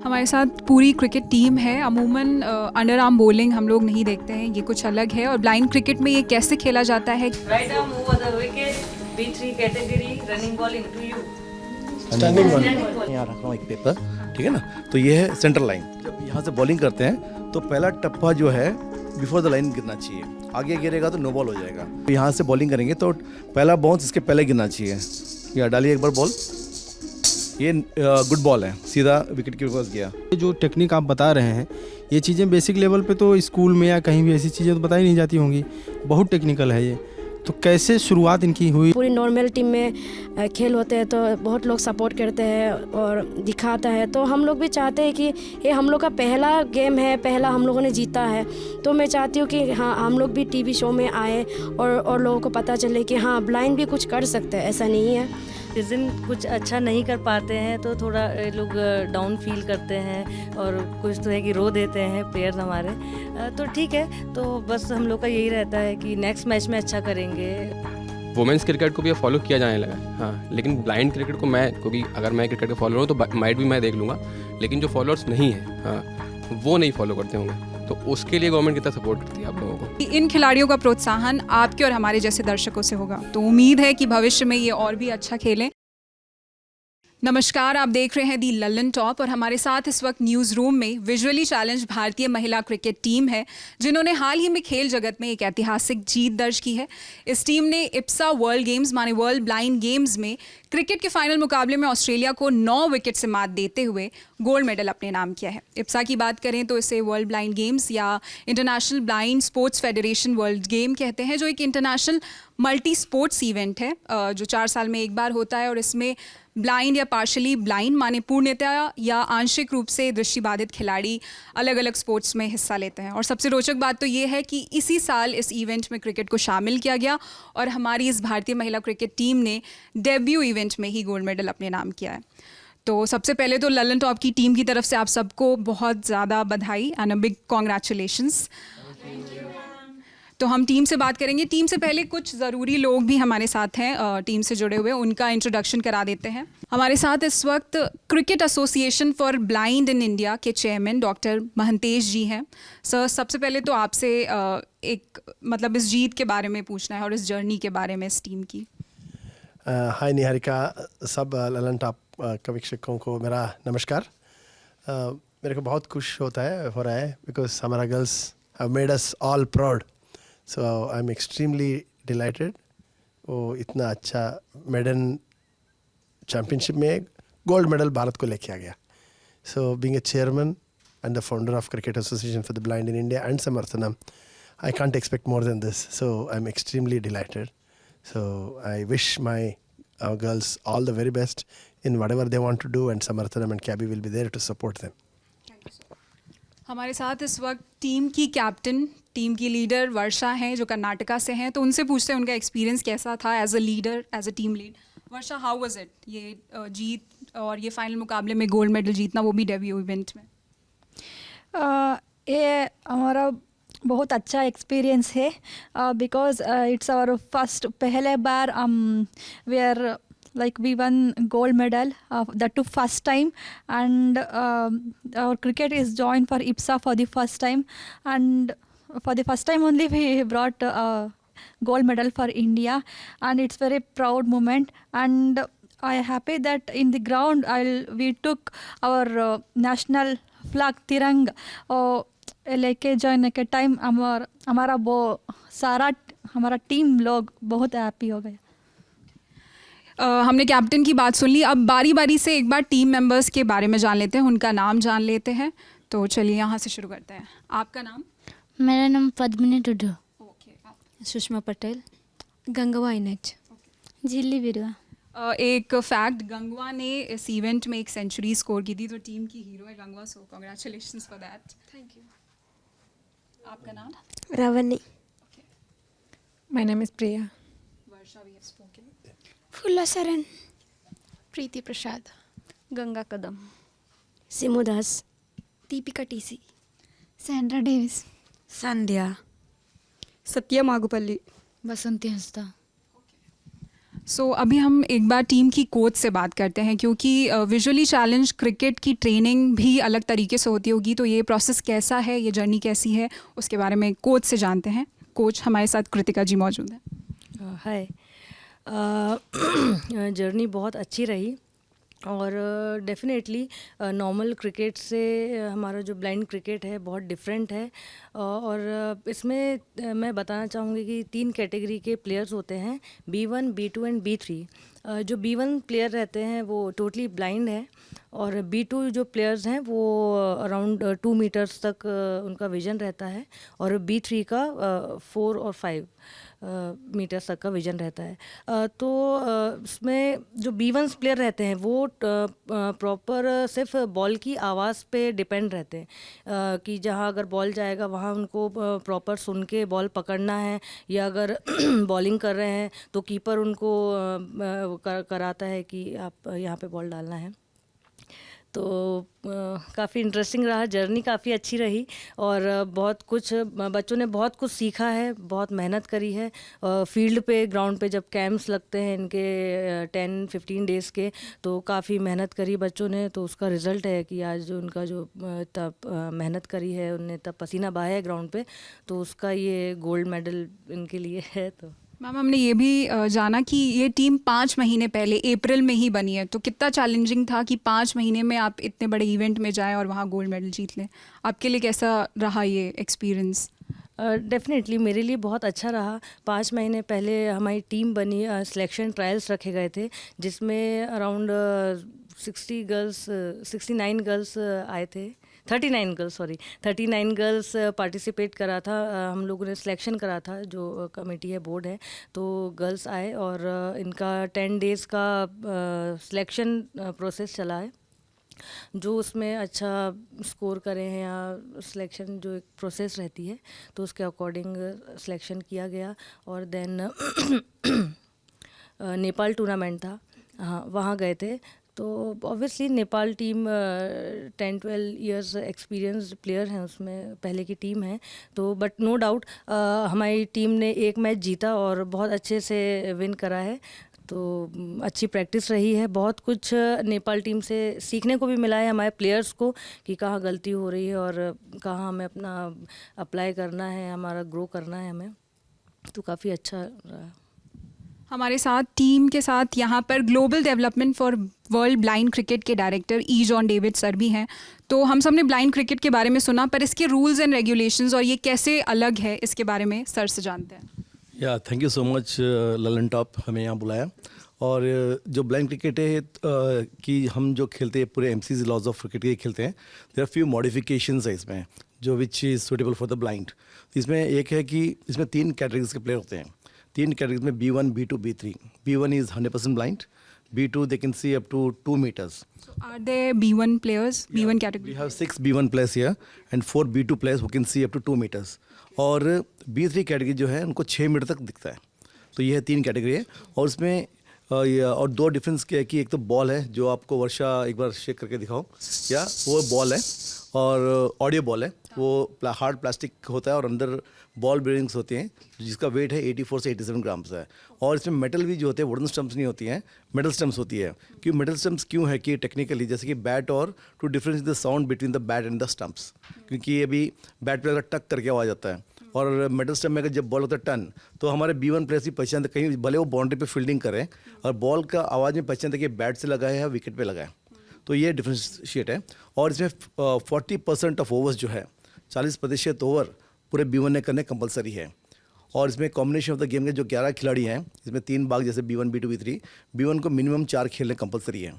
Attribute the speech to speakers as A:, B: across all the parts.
A: हमारे साथ पूरी क्रिकेट टीम है। अमूमन अंडर आर्म बॉलिंग हम लोग नहीं देखते हैं, ये कुछ अलग है। और ब्लाइंड क्रिकेट में ये कैसे खेला जाता है?
B: Right arm over the wicket, B3 category, running ball into you.
C: Standing one
B: Standing
C: यहाँ रखा हूँ एक पेपर, ठीक है ना। तो ये है सेंटर लाइन। जब यहाँ से बॉलिंग करते हैं तो पहला टप्पा जो है बिफोर द लाइन गिरना चाहिए। आगे गिरेगा तो नो बॉल हो जाएगा। तो यहाँ से बॉलिंग करेंगे तो पहला बाउंस इसके पहले गिरना चाहिए। या डालिए एक बार बॉल, ये गुड बॉल है, सीधा विकेट के पास गया।
D: ये जो टेक्निक आप बता रहे हैं, ये चीज़ें बेसिक लेवल पे तो स्कूल में या कहीं भी ऐसी चीज़ें तो बताई नहीं जाती होंगी, बहुत टेक्निकल है ये। तो कैसे शुरुआत इनकी हुई?
E: पूरी नॉर्मल टीम में खेल होते हैं तो बहुत लोग सपोर्ट करते हैं और दिखाता है, तो हम लोग भी चाहते हैं कि ये हम लोग का पहला गेम है, पहला हम लोगों ने जीता है। तो मैं चाहती हूँ कि हाँ, हम लोग भी टीवी शो में आए और लोगों को पता चले कि हाँ, ब्लाइंड भी कुछ कर सकते हैं, ऐसा नहीं है।
B: जिस दिन कुछ अच्छा नहीं कर पाते हैं तो थोड़ा ये लोग डाउन फील करते हैं और कुछ तो है कि रो देते हैं प्लेयर्स हमारे। तो ठीक है, तो बस हम लोग का यही रहता है कि नेक्स्ट मैच में अच्छा करेंगे।
F: वुमेंस क्रिकेट को भी अब फॉलो किया जाने लगा है, हाँ। लेकिन ब्लाइंड क्रिकेट को मैं, क्योंकि अगर मैं क्रिकेट का फॉलोअर हूँ तो माइट भी मैं देख लूँगा, लेकिन जो फॉलोअर्स नहीं है, हाँ, वो नहीं फॉलो करते होंगे। तो उसके लिए गवर्नमेंट कितना सपोर्ट करती है आप लोगों को?
A: इन खिलाड़ियों का प्रोत्साहन आपके और हमारे जैसे दर्शकों से होगा, तो उम्मीद है कि भविष्य में ये और भी अच्छा खेलें। नमस्कार, आप देख रहे हैं दी लल्लन टॉप और हमारे साथ इस वक्त न्यूज़ रूम में विजुअली चैलेंज भारतीय महिला क्रिकेट टीम है, जिन्होंने हाल ही में खेल जगत में एक ऐतिहासिक जीत दर्ज की है। इस टीम ने इप्सा वर्ल्ड गेम्स माने वर्ल्ड ब्लाइंड गेम्स में क्रिकेट के फाइनल मुकाबले में ऑस्ट्रेलिया को 9 विकेट से मात देते हुए गोल्ड मेडल अपने नाम किया है। इप्सा की बात करें तो इसे वर्ल्ड ब्लाइंड गेम्स या international blind sports federation world game कहते हैं, जो एक इंटरनेशनल मल्टी स्पोर्ट्स इवेंट है जो 4 साल में एक बार होता है। और इसमें ब्लाइंड या पार्शली ब्लाइंड माने पूर्णतः या आंशिक रूप से दृष्टिबाधित खिलाड़ी अलग अलग स्पोर्ट्स में हिस्सा लेते हैं। और सबसे रोचक बात तो ये है कि इसी साल इस इवेंट में क्रिकेट को शामिल किया गया और हमारी इस भारतीय महिला क्रिकेट टीम ने डेब्यू इवेंट में ही गोल्ड मेडल अपने नाम किया है। तो सबसे पहले तो लल्लन टॉप की टीम की तरफ से आप सबको बहुत ज़्यादा बधाई एंड अ बिग कॉन्ग्रेचुलेशंस। तो हम टीम से बात करेंगे। टीम से पहले कुछ ज़रूरी लोग भी हमारे साथ हैं टीम से जुड़े हुए, उनका इंट्रोडक्शन करा देते हैं। हमारे साथ इस वक्त cricket association for blind in India के चेयरमैन डॉक्टर महंतेश जी हैं। सर, सबसे पहले तो आपसे एक मतलब इस जीत के बारे में पूछना है और इस जर्नी के बारे में इस टीम की।
G: हाय निहारिका, सब ललन टॉप का वीक्षकों को मेरा नमस्कार। मेरे को बहुत खुश होता है हो रहा है बिकॉज हमारा girls have made us all proud, so I am extremely delighted. वो इतना अच्छा मेडन चैम्पियनशिप में गोल्ड मेडल भारत को लेके आ गया। So being a chairman and the founder of cricket association for the blind in India and Samarthanam, I can't expect more than this, so I am extremely delighted. So I wish our girls all the very best in whatever they want to do, and Samarthanam and Cabby will be there to support them.
A: हमारे साथ इस वक्त team की captain, team की leader वर्षा हैं जो कर्नाटका से हैं। तो उनसे पूछते हैं उनका एक्सपीरियंस कैसा था as a leader, as a team lead. Varsha, how was it ये जीत और ये फाइनल मुकाबले में गोल्ड मेडल जीतना, वो भी डेब्यू इवेंट में?
H: ये हमारा बहुत अच्छा एक्सपीरियंस है बिकॉज इट्स आवर फर्स्ट, पहले बार we are like we won gold medal, that too first time, and our cricket is joined for IPSA for the first time, and for the first time only we brought gold medal for India, and it's very proud moment, and I am happy that in the ground we took our national flag tiranga लेके जाने के time हमारा वो सारा हमारा team लोग बहुत happy हो गया।
A: हमने कैप्टन की बात सुन ली, अब बारी बारी से एक बार टीम मेंबर्स के बारे में जान लेते हैं, उनका नाम जान लेते हैं। तो चलिए यहाँ से शुरू करते हैं। आपका नाम?
I: मेरा नाम पद्मिनी टुडू।
A: ओके।
I: सुषमा पटेल। गंगवा इनेच। झिल्ली बिरुआ।
A: एक फैक्ट, गंगवा ने इस इवेंट में एक सेंचुरी स्कोर की थी, तो टीम की हीरो है Gangwa, so congratulations for that. Thank you. आपका नाम?
I: Ravani.
J: My name is Priya.
A: Varsha, we have spoken.
I: Phulla Saran.
J: Preeti Prasad.
I: Ganga Kadam.
E: Simu Das.
I: Deepika TC.
J: Sandra Davis.
I: Sandhya.
K: Satya Magupalli.
J: Basanti Hansda.
A: अभी हम एक बार टीम की कोच से बात करते हैं, क्योंकि विजुअली चैलेंज क्रिकेट की ट्रेनिंग भी अलग तरीके से होती होगी, तो ये प्रोसेस कैसा है, ये जर्नी कैसी है, उसके बारे में कोच से जानते हैं। कोच हमारे साथ कृतिका जी मौजूद हैं।
B: हाय। जर्नी बहुत अच्छी रही और डेफिनेटली नॉर्मल क्रिकेट से हमारा जो ब्लाइंड क्रिकेट है बहुत डिफरेंट है। और इसमें मैं बताना चाहूँगी कि 3 कैटेगरी के प्लेयर्स होते हैं, B1, B2 एंड B3। जो B1 प्लेयर रहते हैं वो टोटली ब्लाइंड है और B2 जो प्लेयर्स हैं वो अराउंड 2 मीटर्स तक उनका विजन रहता है और B3 का 4 और 5 मीटर्स तक का विजन रहता है। तो इसमें जो B1 प्लेयर रहते हैं वो प्रॉपर सिर्फ बॉल की आवाज़ पे डिपेंड रहते हैं कि जहाँ अगर बॉल जाएगा वहाँ उनको प्रॉपर सुन के बॉल पकड़ना है, या अगर बॉलिंग कर रहे हैं तो कीपर उनको कराता है कि आप यहाँ पे बॉल डालना है। तो काफ़ी इंटरेस्टिंग रहा, जर्नी काफ़ी अच्छी रही और बहुत कुछ बच्चों ने बहुत कुछ सीखा है, बहुत मेहनत करी है। फील्ड पे, ग्राउंड पे जब कैंप्स लगते हैं इनके 10-15 डेज़ के, तो काफ़ी मेहनत करी बच्चों ने, तो उसका रिज़ल्ट है कि आज उनका जो तब मेहनत करी है, उनने तब पसीना बहाया है ग्राउंड पे, तो उसका ये गोल्ड मेडल इनके लिए है। तो
A: मैम, हमने ये भी जाना कि ये टीम 5 महीने पहले अप्रैल में ही बनी है, तो कितना चैलेंजिंग था कि 5 महीने में आप इतने बड़े इवेंट में जाएं और वहाँ गोल्ड मेडल जीत लें। आपके लिए कैसा रहा ये एक्सपीरियंस?
B: डेफिनेटली मेरे लिए बहुत अच्छा रहा। 5 महीने पहले हमारी टीम बनी, सिलेक्शन ट्रायल्स रखे गए थे जिसमें अराउंड 69 गर्ल्स आए थे, 39 गर्ल्स पार्टिसिपेट करा था। हम लोगों ने सिलेक्शन करा था, जो कमेटी है, बोर्ड है, तो गर्ल्स आए और इनका 10 डेज़ का सिलेक्शन प्रोसेस चला है। जो उसमें अच्छा स्कोर करे हैं या सिलेक्शन जो एक प्रोसेस रहती है तो उसके अकॉर्डिंग सिलेक्शन किया गया। और देन नेपाल टूर्नामेंट था, हाँ वहाँ गए थे। तो obviously Nepal team 10-12 years experience player हैं, उसमें पहले की टीम है, तो बट नो डाउट हमारी टीम ने एक मैच जीता और बहुत अच्छे से विन करा है। तो अच्छी प्रैक्टिस रही है, बहुत कुछ नेपाल टीम से सीखने को भी मिला है हमारे प्लेयर्स को कि कहाँ गलती हो रही है और कहाँ हमें अपना अप्लाई करना है, हमारा ग्रो करना है हमें, तो काफ़ी अच्छा रहा।
A: हमारे साथ टीम के साथ यहाँ पर global development for world blind cricket के डायरेक्टर ई जॉन डेविड सर भी हैं। तो हम सब ने ब्लाइंड क्रिकेट के बारे में सुना, पर इसके रूल्स एंड रेगुलेशंस और ये कैसे अलग है, इसके बारे में सर से जानते हैं।
C: या thank you so much Lalan top, हमें यहाँ बुलाया। और जो ब्लाइंड क्रिकेट है कि हम जो खेलते हैं पूरे MC's लॉज ऑफ क्रिकेट के खेलते हैं, देयर आर फ्यू मॉडिफिकेशंस है इसमें जो which is suitable for the blind. इसमें एक है कि इसमें 3 कैटेगरीज के प्लेयर होते हैं, 3 कैटेगरीज में B1, B2, B3। B1 is 100% blind, B2 they can see up to 2 meters.
A: So are there B1 players, B1 category?
C: We have 6 B1 players here and 4 B2 players who can see up to 2 meters. और B3 category जो है उनको 6 metre तक दिखता है। तो ये है 3 कैटेगरी है और उसमें और 2 डिफरेंस क्या है कि एक तो बॉल है जो आपको वर्षा एक बार शेक करके दिखाओ, या वो बॉल है, और ऑडियो बॉल है, वो हार्ड प्लास्टिक होता है और अंदर बॉल बेरिंग्स होती हैं जिसका वेट है 84 से 87 ग्राम्स है। और इसमें मेटल भी जो होते हैं, वुडन स्टम्प्स नहीं होती हैं, मेटल स्टम्प्स होती है। क्यों मेटल स्टम्प्स क्यों है कि टेक्निकली जैसे कि बैट और to difference the sound between the bat and the stumps, क्योंकि अभी बैट पे अगर टक करके आवाज़ आता है और मेटल स्टम्प में अगर जब बॉल होता है टन, तो हमारे B1 प्लेयर्स की पहचान कहीं भले वो बाउंड्री पे फील्डिंग करें और बॉल का आवाज़ में पहचान कि बैट से लगा है या विकेट पे लगा है। तो ये डिफ्रेंशिएट है। और इसमें 40% ऑफ ओवर्स जो है, 40% ओवर पूरे B1 ने करने कंपलसरी है। और इसमें कॉम्बिनेशन ऑफ द गेम के जो 11 खिलाड़ी हैं, इसमें 3 भाग जैसे B1, B2, B3। B1 को मिनिमम 4 खेलने कंपलसरी है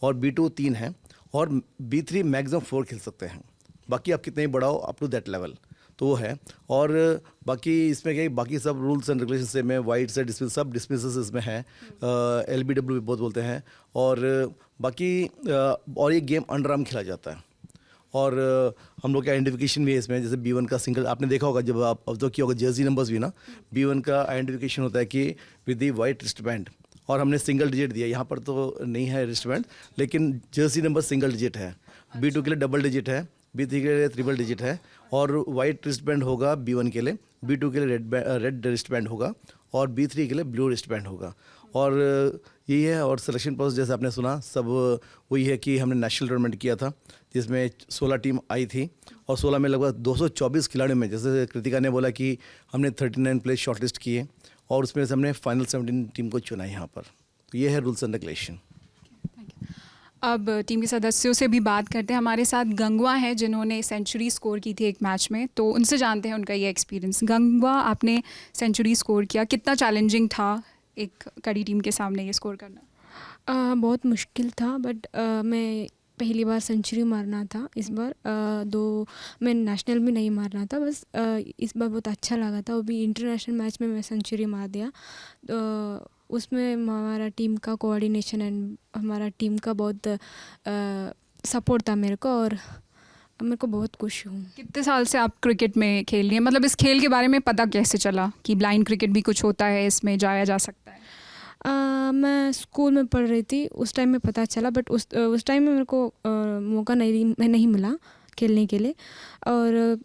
C: और B2 3 है और B3 मैक्सिमम 4 खेल सकते हैं। बाकी आप कितने ही बढ़ाओ अप टू दैट लेवल, तो वो है। और बाकी इसमें क्या, बाकी सब रूल्स एंड रेगुलेशन से में वाइड से डिस्मिस, सब डिस्मिसेस इसमें हैं, LBW भी बहुत बोलते हैं। और बाकी और ये गेम अंडर आर्म खेला जाता है। और हम लोग का आइडेंटिफिकेशन भी है इसमें, जैसे B1 का सिंगल, आपने देखा होगा जब आप ऑब्जर्व किया होगा जर्सी नंबर्स भी ना, B1 का आइडेंटिफिकेशन होता है कि with the white wrist band, और हमने सिंगल डिजिट दिया। यहाँ पर तो नहीं है रिस्ट बैंड, लेकिन जर्सी नंबर सिंगल डिजिट है। B2 के लिए डबल डिजिट है, B3 के लिए ट्रिपल डिजिट है, और वाइट रिस्ट बैंड होगा B1 के लिए, B2 के लिए रेड रिस्ट बैंड होगा और B3 के लिए ब्लू रिस्ट बैंड होगा। और यही है। और सिलेक्शन प्रोसेस जैसे आपने सुना सब वही है कि हमने नेशनल टूर्नामेंट किया था जिसमें 16 टीम आई थी और 16 में लगभग 224 खिलाड़ियों में, जैसे कृतिका ने बोला कि हमने 39 प्लेस शॉर्टलिस्ट किए और उसमें से हमने फाइनल 17 टीम को चुना यहाँ पर। तो ये है रूल्स एंड रेगुलेशन।
A: अब टीम के सदस्यों से भी बात करते हैं। हमारे साथ गंगवा हैं जिन्होंने सेंचुरी स्कोर की थी एक मैच में, तो उनसे जानते हैं उनका ये एक्सपीरियंस। गंगवा, आपने सेंचुरी स्कोर किया, कितना चैलेंजिंग था एक कड़ी टीम के सामने ये स्कोर करना?
I: बहुत मुश्किल था, बट मैं पहली बार सेंचुरी मारना था इस बार। मैं नेशनल भी नहीं मारना था, बस इस बार बहुत अच्छा लगा था। वो भी इंटरनेशनल मैच में मैं सेंचुरी मार दिया। तो उसमें हमारा टीम का कोऑर्डिनेशन एंड हमारा टीम का बहुत सपोर्ट था मेरे को, और मेरे को बहुत खुश हूँ।
A: कितने साल से आप क्रिकेट में खेल रही हैं? मतलब इस खेल के बारे में पता कैसे चला कि ब्लाइंड क्रिकेट भी कुछ होता है, इसमें जाया जा सकता है?
I: मैं स्कूल में पढ़ रही थी, उस टाइम में पता चला, बट उस टाइम में मेरे को मौका नहीं मिला खेलने के लिए। और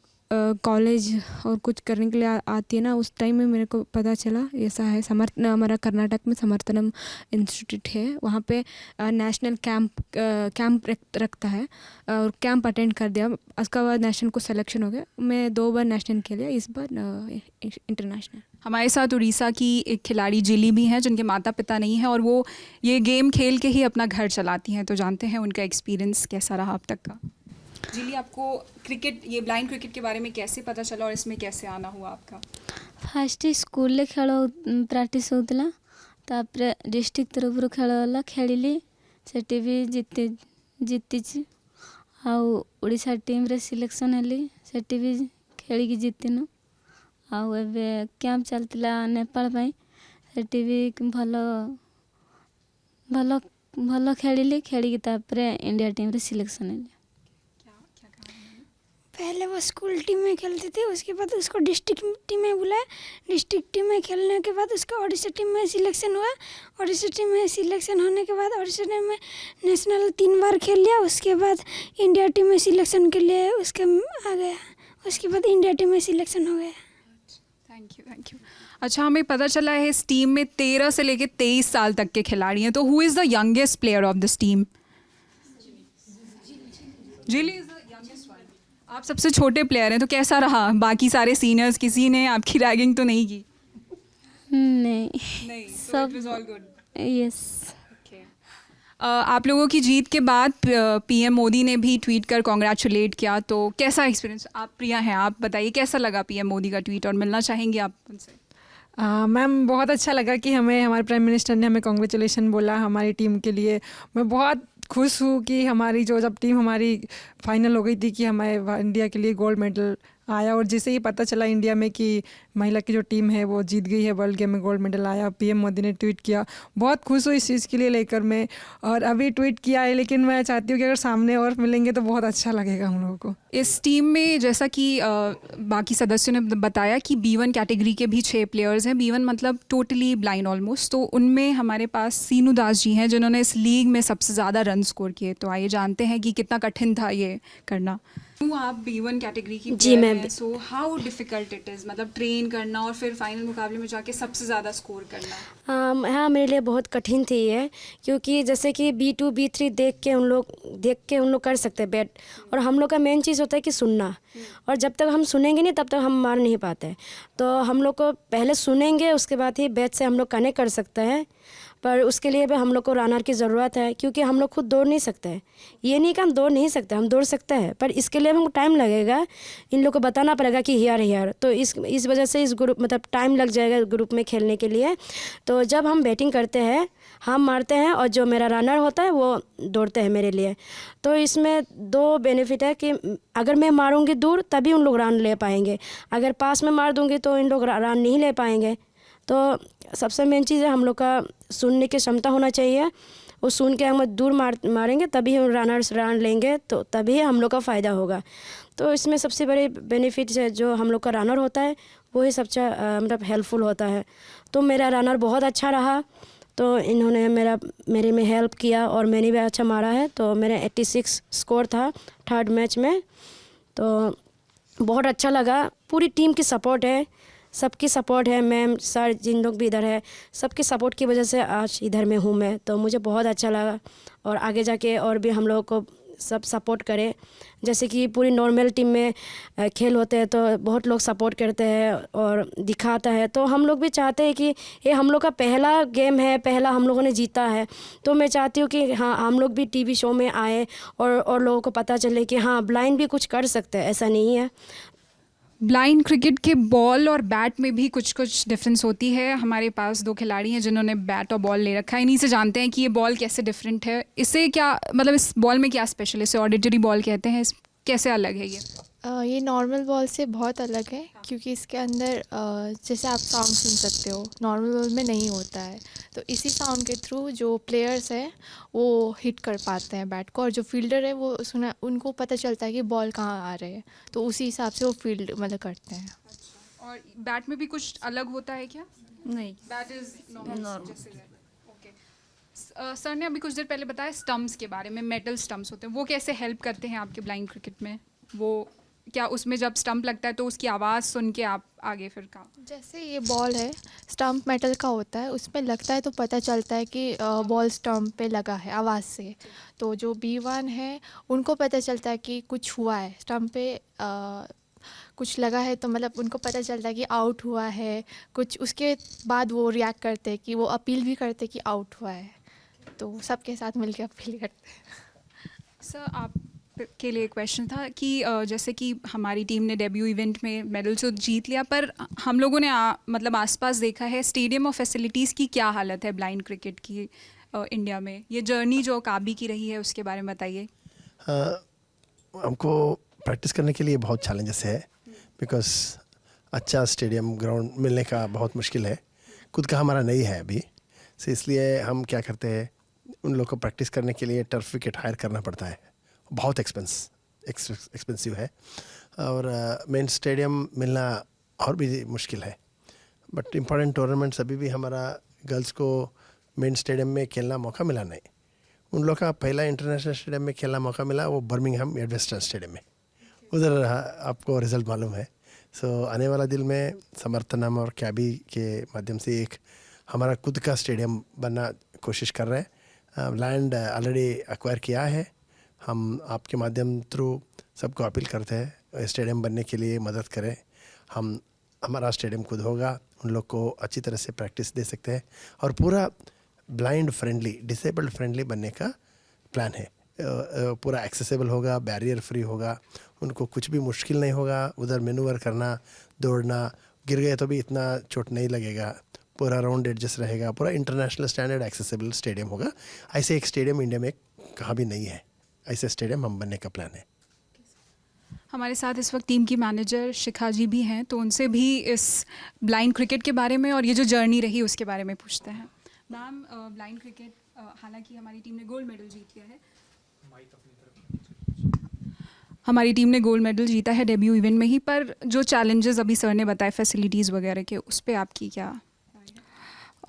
I: कॉलेज और कुछ करने के लिए आती है ना, उस टाइम में मेरे को पता चला ऐसा है। हमारा कर्नाटक में समर्थनम इंस्टीट्यूट है, वहाँ पे नेशनल कैंप रखता है और कैंप अटेंड कर दिया। उसके बाद नेशनल को सिलेक्शन हो गया। मैं 2 बार नेशनल खेला, इस बार इंटरनेशनल।
A: हमारे साथ उड़ीसा की एक खिलाड़ी जिली भी हैं जिनके माता पिता नहीं हैं और वो ये गेम खेल के ही अपना घर चलाती हैं, तो जानते हैं उनका एक्सपीरियंस कैसा रहा अब तक का। जिली, आपको क्रिकेट, ये ब्लाइंड क्रिकेट के बारे में कैसे पता चला और इसमें कैसे आना हुआ आपका?
K: फास्ट स्कूल खेल प्रैक्टिस होता, तापर डिस्ट्रिक्ट तरफ खेल होला, खेली सेठी भी जीती आड़ीसा टीम रे सिलेक्शन हेली, सेठी भी खेल जीतिनु। आउ एबे कैंप चलता नेपाल पाई, सेठी भी भल भल भल खेली, खेली तापर इंडिया टीम रे सिलेक्शन हेली।
I: पहले वो स्कूल टीम में खेलते थे, उसके बाद उसको डिस्ट्रिक्ट टीम में बुलाया। डिस्ट्रिक्ट टीम में खेलने के बाद उसका ओडिशा टीम में सिलेक्शन हुआ। ओडिशा टीम में सिलेक्शन होने के बाद ओडिशा टीम में नेशनल 3 बार खेल लिया। उसके बाद इंडिया टीम में सिलेक्शन के लिए उसके आ गया। उसके बाद इंडिया टीम में सिलेक्शन हो गया।
A: Thank you. अच्छा, हमें पता चला है इस टीम में 13 से लेकर 23 साल तक के खिलाड़ी हैं, तो who is the youngest player of this team? Jili is the youngest one. आप सबसे छोटे प्लेयर हैं, तो कैसा रहा? बाकी सारे सीनियर्स, किसी ने आपकी रैगिंग तो नहीं की?
K: नहीं,
A: सब it was all good.
K: Yes.
A: आप लोगों की जीत के बाद पीएम मोदी ने भी ट्वीट कर कॉन्ग्रेचुलेट किया, तो कैसा एक्सपीरियंस? आप प्रिया हैं, आप बताइए कैसा लगा पीएम मोदी का ट्वीट और मिलना चाहेंगे आप उनसे?
J: मैम, बहुत अच्छा लगा कि हमारे प्राइम मिनिस्टर ने हमें कॉन्ग्रेचुलेशन बोला हमारी टीम के लिए। मैं बहुत खुश हूँ कि हमारी जब टीम हमारी फाइनल हो गई थी कि हमारे इंडिया के लिए गोल्ड मेडल आया, और जैसे ही पता चला इंडिया में कि महिला की जो टीम है वो जीत गई है, वर्ल्ड गेम में गोल्ड मेडल आया, पीएम मोदी ने ट्वीट किया। बहुत खुश हूँ इस चीज़ के लिए लेकर मैं, और अभी ट्वीट किया है, लेकिन मैं चाहती हूँ कि अगर सामने और मिलेंगे तो बहुत अच्छा लगेगा हम लोगों को।
A: इस टीम में जैसा कि बाकी सदस्यों ने बताया कि B1 कैटेगरी के भी 6 प्लेयर्स हैं। B1 मतलब टोटली ब्लाइंड ऑलमोस्ट। तो उनमें हमारे पास सीनू दास जी हैं जिन्होंने इस लीग में सबसे ज़्यादा रन स्कोर किए। तो आइए जानते हैं कि कितना कठिन था ये करना। आप B1 कैटेगरी की
E: जी ma'am.
A: So how difficult it is, मतलब ट्रेन करना और फिर फाइनल मुकाबले में जाके सबसे ज़्यादा स्कोर करना?
E: हाँ, मेरे लिए बहुत कठिन थी ये, क्योंकि जैसे कि B2 B3 देख के उन लोग कर सकते हैं बैट, और हम लोग का मेन चीज़ होता है कि सुनना, और जब तक हम सुनेंगे नहीं तब तक हम मार नहीं पाते। तो हम लोग को पहले सुनेंगे, उसके बाद ही बैट से हम लोग कनेक्ट कर सकते हैं। पर उसके लिए भी हम लोग को रनर की ज़रूरत है, क्योंकि हम लोग खुद दौड़ नहीं सकते हैं। ये नहीं कि हम दौड़ नहीं सकते, हम दौड़ सकते हैं, पर इसके लिए हमको टाइम लगेगा। इन लोग को बताना पड़ेगा कि हियर। तो इस वजह से इस ग्रुप मतलब टाइम लग जाएगा ग्रुप में खेलने के लिए। तो जब हम बैटिंग करते हैं, हम मारते हैं, और जो मेरा रनर होता है वो दौड़ते हैं मेरे लिए। तो इसमें 2 बेनिफिट है कि अगर मैं मारूंगी दूर तभी उन लोग रन ले पाएंगे, अगर पास में मार दूंगी तो इन लोग रन नहीं ले पाएंगे। तो सबसे मेन चीज़ है हम लोग का सुनने की क्षमता होना चाहिए। वो सुन के हम दूर मारेंगे तभी हम रनर्स रन लेंगे, तो तभी हम लोग का फ़ायदा होगा। तो इसमें सबसे बड़े बेनिफिट है जो हम लोग का रनर होता है, वही सबसे मतलब हेल्पफुल होता है। तो मेरा रनर बहुत अच्छा रहा, तो इन्होंने मेरे में हेल्प किया और मैंने भी अच्छा मारा है। तो मेरा 86 स्कोर था 3rd मैच में। तो बहुत अच्छा लगा। पूरी टीम की सपोर्ट है, सबकी सपोर्ट है, मैम सर जिन लोग भी इधर है, सबकी सपोर्ट की वजह से आज इधर में हूँ मैं। तो मुझे बहुत अच्छा लगा और आगे जाके और भी हम लोगों को सब सपोर्ट करें। जैसे कि पूरी नॉर्मल टीम में खेल होते हैं तो बहुत लोग सपोर्ट करते हैं और दिखाता है, तो हम लोग भी चाहते हैं कि ये हम लोग का पहला गेम है, पहला हम लोगों ने जीता है। तो मैं चाहती हूँ कि हाँ हम लोग भी टीवी शो में आए और लोगों को पता चले कि हाँ ब्लाइंड भी कुछ कर सकते हैं, ऐसा नहीं है।
A: ब्लाइंड क्रिकेट के बॉल और बैट में भी कुछ कुछ डिफरेंस होती है। हमारे पास 2 खिलाड़ी हैं जिन्होंने बैट और बॉल ले रखा है। इन्हीं से जानते हैं कि ये बॉल कैसे डिफरेंट है, इसे क्या मतलब इस बॉल में क्या स्पेशल है। इसे ऑडिटरी बॉल कहते हैं, कैसे अलग है ये?
L: ये नॉर्मल बॉल से बहुत अलग है क्योंकि इसके अंदर जैसे आप साउंड सुन सकते हो, नॉर्मल बॉल में नहीं होता है। तो इसी साउंड के थ्रू जो प्लेयर्स हैं वो हिट कर पाते हैं बैट को, और जो फील्डर है वो उनको पता चलता है कि बॉल कहाँ आ रहे हैं, तो उसी हिसाब से वो फील्ड मतलब करते हैं।
A: और बैट में भी कुछ अलग होता है क्या?
B: नहीं,
A: bat is normal. Okay sir ने अभी कुछ देर पहले बताया स्टम्प्स के बारे में, मेटल स्टम्प्स होते हैं, वो कैसे हेल्प करते हैं आपके ब्लाइंड क्रिकेट में? वो क्या उसमें जब स्टंप लगता है तो उसकी आवाज़ सुन के आप आगे फिर का?
L: जैसे ये बॉल है, स्टंप मेटल का होता है, उसमें लगता है तो पता चलता है कि बॉल स्टंप पे लगा है आवाज़ से। तो जो B1 है उनको पता चलता है कि कुछ हुआ है, स्टंप पे कुछ लगा है, तो मतलब उनको पता चलता है कि आउट हुआ है कुछ। उसके बाद वो रिएक्ट करते हैं कि वो अपील भी करते हैं कि आउट हुआ है, तो सबके साथ मिलकर अपील करते हैं।
A: सर आप के लिए क्वेश्चन था कि जैसे कि हमारी टीम ने डेब्यू इवेंट में मेडल तो जीत लिया, पर हम लोगों ने मतलब आसपास देखा है स्टेडियम और फैसिलिटीज़ की क्या हालत है ब्लाइंड क्रिकेट की इंडिया में। ये जर्नी जो काबी की रही है उसके बारे में बताइए।
G: हमको प्रैक्टिस करने के लिए बहुत चैलेंजेस है, बिकॉज अच्छा स्टेडियम ग्राउंड मिलने का बहुत मुश्किल है। खुद का हमारा नहीं है अभी से, इसलिए हम क्या करते हैं, उन लोग को प्रैक्टिस करने के लिए टर्फ विकेट हायर करना पड़ता है, बहुत एक्सपेंसिव है, और मेन स्टेडियम मिलना और भी मुश्किल है। बट इम्पोर्टेंट टूर्नामेंट्स अभी भी हमारा गर्ल्स को मेन स्टेडियम में खेलना मौका मिला नहीं। उन लोग का पहला इंटरनेशनल स्टेडियम में खेलना मौका मिला, वो बर्मिंघम एडवेस्टर्न स्टेडियम में, उधर आपको रिजल्ट मालूम है। सो आने वाला दिन में समर्थनम और कैबी के माध्यम से एक हमारा खुद का स्टेडियम बनना कोशिश कर रहे हैं। लैंड ऑलरेडी एक्वायर किया है। हम आपके माध्यम थ्रू सबको अपील करते हैं स्टेडियम बनने के लिए मदद करें। हमारा स्टेडियम खुद होगा, उन लोग को अच्छी तरह से प्रैक्टिस दे सकते हैं, और पूरा ब्लाइंड फ्रेंडली, डिसेबल्ड फ्रेंडली बनने का प्लान है। पूरा एक्सेसिबल होगा, बैरियर फ्री होगा, उनको कुछ भी मुश्किल नहीं होगा उधर मैनूवर करना, दौड़ना। गिर गए तो भी इतना चोट नहीं लगेगा, पूरा राउंड एडजस्ट रहेगा, पूरा इंटरनेशनल स्टैंडर्ड एक्सेसिबल स्टेडियम होगा। ऐसे एक स्टेडियम इंडिया में कहाँ भी नहीं है, ऐसे स्टेडियम हम बनने का प्लान है।
A: हमारे साथ इस वक्त टीम की मैनेजर शिखा जी भी हैं, तो उनसे भी इस ब्लाइंड क्रिकेट के बारे में और ये जो जर्नी रही उसके बारे में पूछते हैं। मैम, ब्लाइंड क्रिकेट हालांकि हमारी टीम ने गोल्ड मेडल जीत लिया है, हमारी टीम ने गोल्ड मेडल जीता है डेब्यू इवेंट में ही, पर जो चैलेंजेस अभी सर ने बताए फैसिलिटीज़ वगैरह के, उस पर आपकी क्या?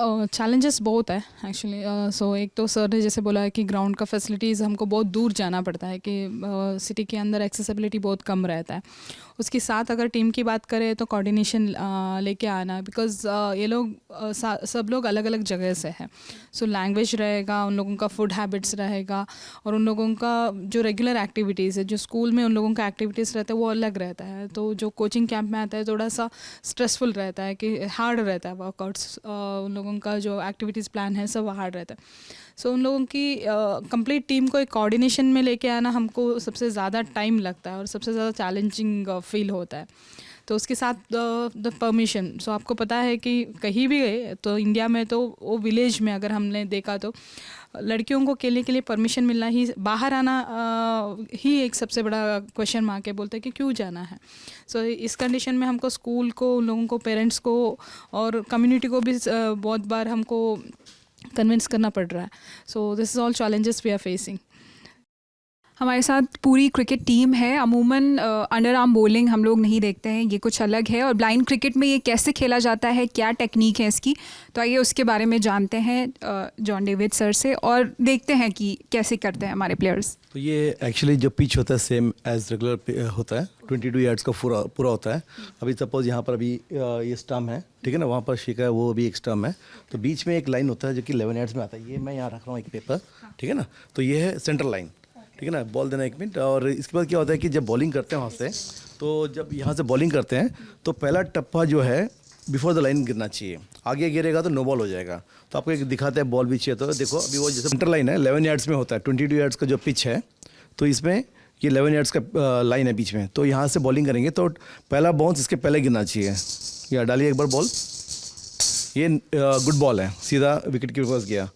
M: चैलेंजेस बहुत है एक्चुअली। सो एक तो सर ने जैसे बोला है कि ग्राउंड का फैसिलिटीज़ हमको बहुत दूर जाना पड़ता है, कि सिटी के अंदर एक्सेसिबिलिटी बहुत कम रहता है। उसके साथ अगर टीम की बात करें तो कोऑर्डिनेशन लेके आना, बिकॉज़ ये लोग सब लोग अलग अलग जगह से हैं। सो लैंग्वेज रहेगा, उन लोगों का फूड हैबिट्स रहेगा, और उन लोगों का जो रेगुलर एक्टिविटीज़ है, जो स्कूल में उन लोगों का एक्टिविटीज़ रहता है वो अलग रहता है। तो जो कोचिंग कैंप में आता है थोड़ा सा स्ट्रेसफुल रहता है, कि हार्ड रहता है वर्कआउट्स, उन लोगों का जो एक्टिविटीज़ प्लान है सब हार्ड रहता है। सो उन लोगों की कंप्लीट टीम को एक कोऑर्डिनेशन में लेके आना हमको सबसे ज़्यादा टाइम लगता है और सबसे ज़्यादा चैलेंजिंग फील होता है। तो उसके साथ द परमिशन, सो आपको पता है कि कहीं भी गए तो इंडिया में तो वो विलेज में अगर हमने देखा तो लड़कियों को खेलने के लिए परमिशन मिलना ही, बाहर आना ही एक सबसे बड़ा क्वेश्चन मार्क है, बोलते हैं कि क्यों जाना है। सो इस कंडीशन में हमको स्कूल को, उन लोगों को, पेरेंट्स को और कम्युनिटी को भी बहुत बार हमको कन्विंस करना पड़ रहा है। So this is all challenges we are facing.
A: हमारे साथ पूरी क्रिकेट टीम है। अमूमन अंडर आर्म बॉलिंग हम लोग नहीं देखते हैं, ये कुछ अलग है। और ब्लाइंड क्रिकेट में ये कैसे खेला जाता है, क्या टेक्निक है इसकी, तो आइए उसके बारे में जानते हैं जॉन डेविड सर से और देखते हैं कि कैसे करते हैं हमारे प्लेयर्स।
C: तो ये एक्चुअली जो पिच होता है सेम एज रेगुलर होता है, 22 यार्ड्स का पूरा होता है। अभी सपोज यहाँ पर अभी ये स्टम्प है, ठीक है ना, वहाँ पर शिका है, वो भी एक स्टम्प है। तो बीच में एक लाइन होता है जो कि 11 यार्ड्स में आता है। ये मैं यहाँ रख रहा हूँ एक पेपर, ठीक है ना। तो ये है सेंट्रल लाइन, ठीक है ना। बॉल देना 1 मिनट। और इसके बाद क्या होता है कि जब बॉलिंग करते हैं वहाँ से, तो जब यहाँ से बॉलिंग करते हैं तो पहला टप्पा जो है बिफोर द लाइन गिरना चाहिए। आगे गिरेगा तो नो बॉल हो जाएगा। तो आपको एक दिखाते हैं बॉल भी चाहिए, तो देखो अभी वो जैसे सेंट्रल लाइन है 11 यार्ड्स में होता है, 22 यार्ड्स का जो पिच है, तो इसमें ये 11 यार्ड्स का लाइन है बीच में। तो यहाँ से बॉलिंग करेंगे तो पहला बाउंस इसके पहले गिरना चाहिए। या डालिए एक बार बॉल, ये गुड बॉल है, सीधा विकेट के पास गया।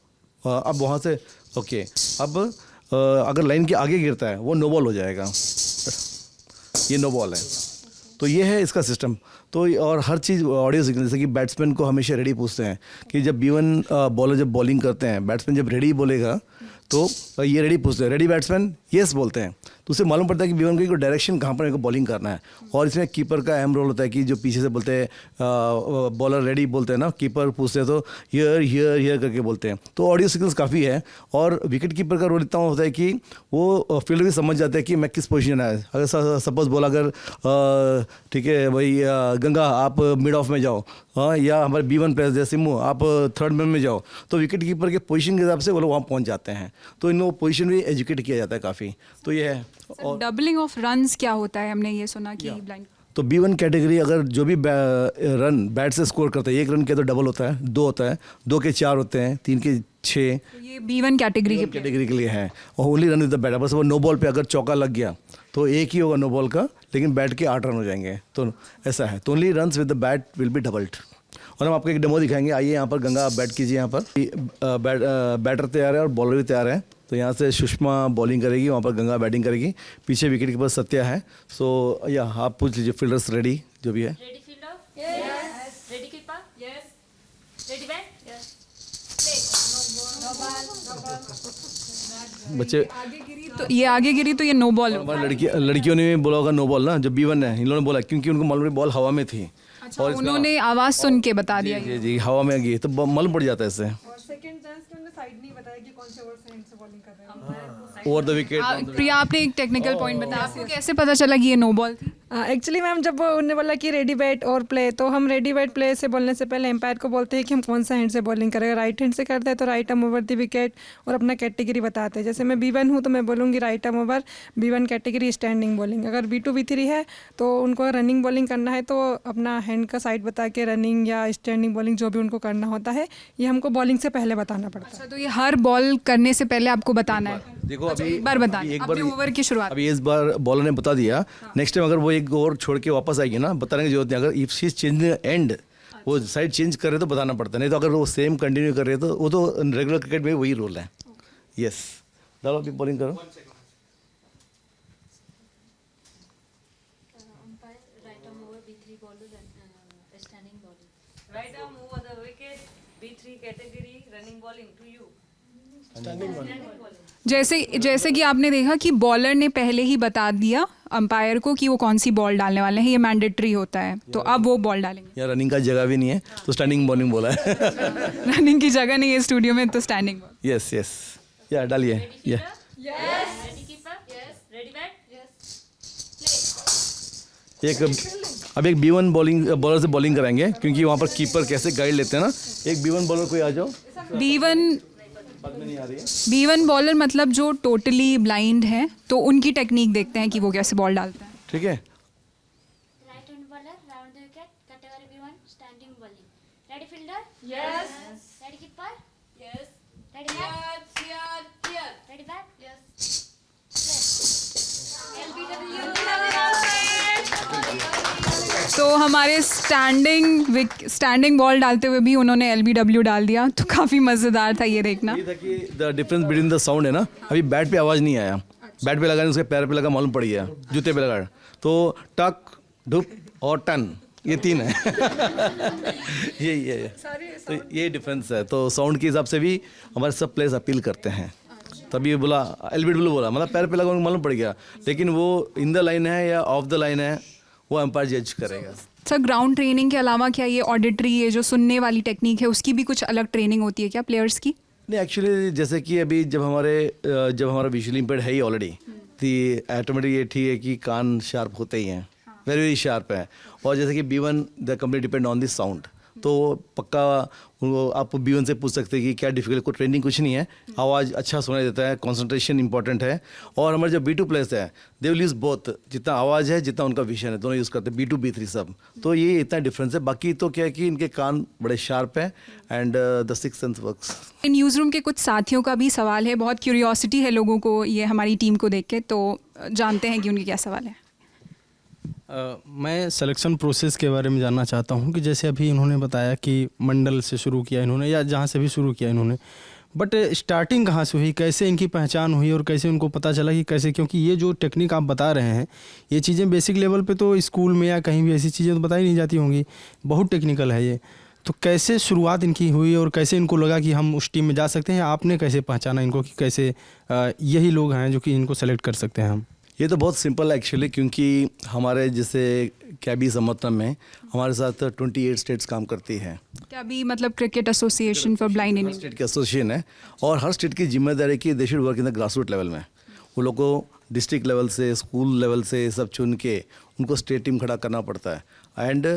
C: अब वहाँ से ओके, अब अगर लाइन के आगे गिरता है वो नो बॉल हो जाएगा, ये नो बॉल है। तो ये है इसका सिस्टम। तो और हर चीज़ ऑडियो सिग्नल, जैसे कि बैट्समैन को हमेशा रेडी पूछते हैं कि जब B1 बॉलर जब बॉलिंग करते हैं, बैट्समैन जब रेडी बोलेगा तो ये रेडी पूछते हैं, रेडी बैट्समैन येस बोलते हैं। तो उससे मालूम पड़ता है कि B1 को डायरेक्शन कहाँ पर इनको बॉलिंग करना है। और इसमें कीपर का अहम रोल होता है कि जो पीछे से बोलते हैं बॉलर रेडी बोलते हैं ना, कीपर पूछते हैं तो हियर हियर हियर करके बोलते हैं। तो ऑडियो सिग्नल्स काफ़ी है। और विकेट कीपर का रोल इतना होता है कि वो फील्ड भी समझ जाते हैं कि मैं किस पोजीशन है। अगर सपोज बोला अगर ठीक है भाई गंगा आप मिड ऑफ में जाओ, हाँ, या हमारे B1 प्लेयर जैसे सिमू आप थर्ड मैन में जाओ, तो विकेट कीपर के पोजीशन के हिसाब से वो लोग वहाँ पहुँच जाते हैं। तो इन लोगों पोजीशन भी एजुकेट किया जाता है काफ़ी। तो ये है।
A: और डबलिंग ऑफ रन्स क्या होता है, हमने ये सुना कि ब्लाइंड।
C: तो B1 कैटेगरी अगर जो भी रन बैट से स्कोर करता है, 1 रन के तो डबल होता है, 2 होता है, 2 के 4 होते हैं, 3 के 6।
A: तो ये B1 कैटेगरी
C: के लिए है। और only run with the bat. बस वो नो बॉल पे अगर चौका लग गया तो एक ही होगा नो बॉल का, लेकिन बैट के 8 रन हो जाएंगे। तो ऐसा है। तो only runs with the bat will be doubled. और हम आपको एक डेमो दिखाएंगे। आइए यहाँ पर गंगा, आप बैट कीजिए। यहाँ पर बैटर तैयार है और बॉलर भी तैयार है। तो यहाँ से सुषमा बॉलिंग करेगी, वहाँ पर गंगा बैटिंग करेगी, पीछे विकेट के पास सत्या है। सो या आप पूछ लीजिए, फील्डर्स रेडी जो भी है।
K: Ready fielder? Yes. Ready keeper? Yes. Ready bat? Yes.
C: बच्चे
A: तो ये आगे गिरी तो ये नो बॉल।
C: लड़कियों ने भी बोला होगा नो बॉल ना, जब B1 है इन लोगों ने बोला, क्योंकि उनको मालूम बॉल हवा में थी।
A: अच्छा, और उन्होंने आवाज़ सुन के बता दिया।
C: जी जी, हवा में गई तो मालूम पड़ जाता है इससे। Over the wicket.
A: प्रिया, आपने एक टेक्निकल पॉइंट बताया, आपको कैसे पता चला कि ये नो बॉल थी?
J: एक्चुअली मैम जब उन्होंने बोला कि रेडी बैट और प्ले, तो हम रेडी बैट प्ले से बोलने से पहले एम्पायर को बोलते हैं कि हम कौन सा हैंड से बॉलिंग करेंगे। राइट हैंड से करते हैं तो right arm over the wicket और अपना कैटेगरी बताते हैं। जैसे मैं B1 हूँ तो मैं बोलूँगी right arm over, B1 category standing bowling. अगर B2 B3 है तो उनको रनिंग बॉलिंग करना है तो अपना हैंड का साइड बता के रनिंग या स्टैंडिंग बॉलिंग जो भी उनको करना होता है, ये हमको बॉलिंग से पहले बताना पड़ता है।
A: अच्छा, तो ये हर बॉल करने से पहले आपको बताना है?
C: देखो
A: अच्छा,
C: अभी
A: एक बार बताएं अपने ओवर की शुरुआत।
C: अभी इस बार बॉलर ने बता दिया, नेक्स्ट टाइम अगर वो एक ओवर छोड़ के वापस आएगी ना, बताने की जरूरत नहीं। अगर if she is change and वो साइड चेंज कर रहे तो बताना पड़ता, नहीं तो अगर वो सेम कंटिन्यू कर रहे तो वो तो रेगुलर क्रिकेट में वही रूल है। यस, डालो अभी बॉलिंग करो।
B: Right arm over B3 bowler standing bowling. Right arm over the wicket B3 category running bowling to you.
A: जैसे कि आपने देखा कि बॉलर ने पहले ही बता दिया अंपायर को कि वो कौन सी बॉल डालने वाले हैं, ये मैंडेटरी होता है, तो अब वो बॉल डालेंगे।
C: यार रनिंग का जगह भी नहीं है तो स्टैंडिंग बॉलिंग बोला है।
A: रनिंग की जगह नहीं है स्टूडियो में, तो स्टैंडिंग बॉल।
C: यस यस, या डालिए। या अब एक B1 बॉलर से बॉलिंग कराएंगे, क्योंकि वहाँ पर कीपर कैसे गाइड लेते हैं ना। एक B1 बॉलर कोई आ जाओ।
A: B1 बॉलर मतलब जो टोटली ब्लाइंड है, तो उनकी टेक्निक देखते हैं कि वो कैसे बॉल डालते हैं।
C: ठीक है।
K: Right hand bowler round the wicket category B1 standing bowling. Ready fielder? Yes. Ready keeper? Yes. Ready bat? Ready bat? Yes.
A: तो हमारे स्टैंडिंग बॉल डालते हुए भी उन्होंने LBW डाल दिया, तो काफ़ी मज़ेदार था ये देखना।
C: ये था कि the difference between the sound है ना, अभी बैट पे आवाज़ नहीं आया, बैट पे लगाने उसके पैर पे लगा, मालूम पड़ गया, जूते पे लगा, तो टक धुप और टन, ये 3 है। ये तो ये डिफरेंस है। तो साउंड के हिसाब से भी हमारे सब प्लेयर्स अपील करते हैं। तभी बोला एलबीडब्ल्यू बोला, मतलब पैर पे लगा उनको मालूम पड़ गया, लेकिन वो इन द लाइन है या ऑफ द लाइन है वो एम्पायर जज करेगा।
A: सर ग्राउंड ट्रेनिंग के अलावा क्या ये ऑडिटरी, ये जो सुनने वाली टेक्निक है, उसकी भी कुछ अलग ट्रेनिंग होती है क्या प्लेयर्स की?
C: नहीं, एक्चुअली जैसे कि अभी जब हमारा विजुअली इम्पेयर्ड है ही ऑलरेडी, तो ऑटोमेटिक ये ठीक है कि कान शार्प होते ही हैं, वेरी वेरी शार्प है। और जैसे कि B1 the complete depend on this sound, तो पक्का आप B1 से पूछ सकते हैं कि क्या डिफिकल्ट, कोई ट्रेनिंग कुछ नहीं है, आवाज़ अच्छा सुनाई देता है, कंसंट्रेशन इंपॉर्टेंट है। और हमारे जो B2 प्लेयर्स है दे विल यूज़ बोथ, जितना आवाज़ है जितना उनका विजन है दोनों यूज़ करते हैं, B2 B3 सब। तो ये इतना डिफरेंस है, बाकी तो क्या है कि इनके कान बड़े शार्प है and the six sense works.
A: News room के कुछ साथियों का भी सवाल है, बहुत क्यूरियोसिटी है लोगों को ये हमारी टीम को देख के, तो जानते हैं कि उनके क्या सवाल है।
D: मैं सिलेक्शन प्रोसेस के बारे में जानना चाहता हूँ कि जैसे अभी इन्होंने बताया कि मंडल से शुरू किया इन्होंने या जहाँ से भी शुरू किया इन्होंने, बट स्टार्टिंग कहाँ से हुई, कैसे इनकी पहचान हुई और कैसे उनको पता चला कि कैसे, क्योंकि ये जो टेक्निक आप बता रहे हैं ये चीज़ें बेसिक लेवल पे तो स्कूल में या कहीं भी ऐसी चीज़ें तो बताई नहीं जाती होंगी, बहुत टेक्निकल है ये। तो कैसे शुरुआत इनकी हुई और कैसे इनको लगा कि हम उस टीम में जा सकते हैं, आपने कैसे पहचाना इनको कि कैसे यही लोग हैं जो कि इनको सेलेक्ट कर सकते हैं हम?
C: ये तो बहुत सिंपल है एक्चुअली, क्योंकि हमारे जैसे कैबी संगठन में हमारे साथ 28 स्टेट्स काम करती है।
A: क्या भी मतलब cricket association for blind Indian
C: state की एसोसिएशन है और हर स्टेट की जिम्मेदारी की they should work in the grass root level में। वो लोग को डिस्ट्रिक्ट लेवल से, स्कूल लेवल से सब चुन के उनको स्टेट टीम खड़ा करना पड़ता है। एंड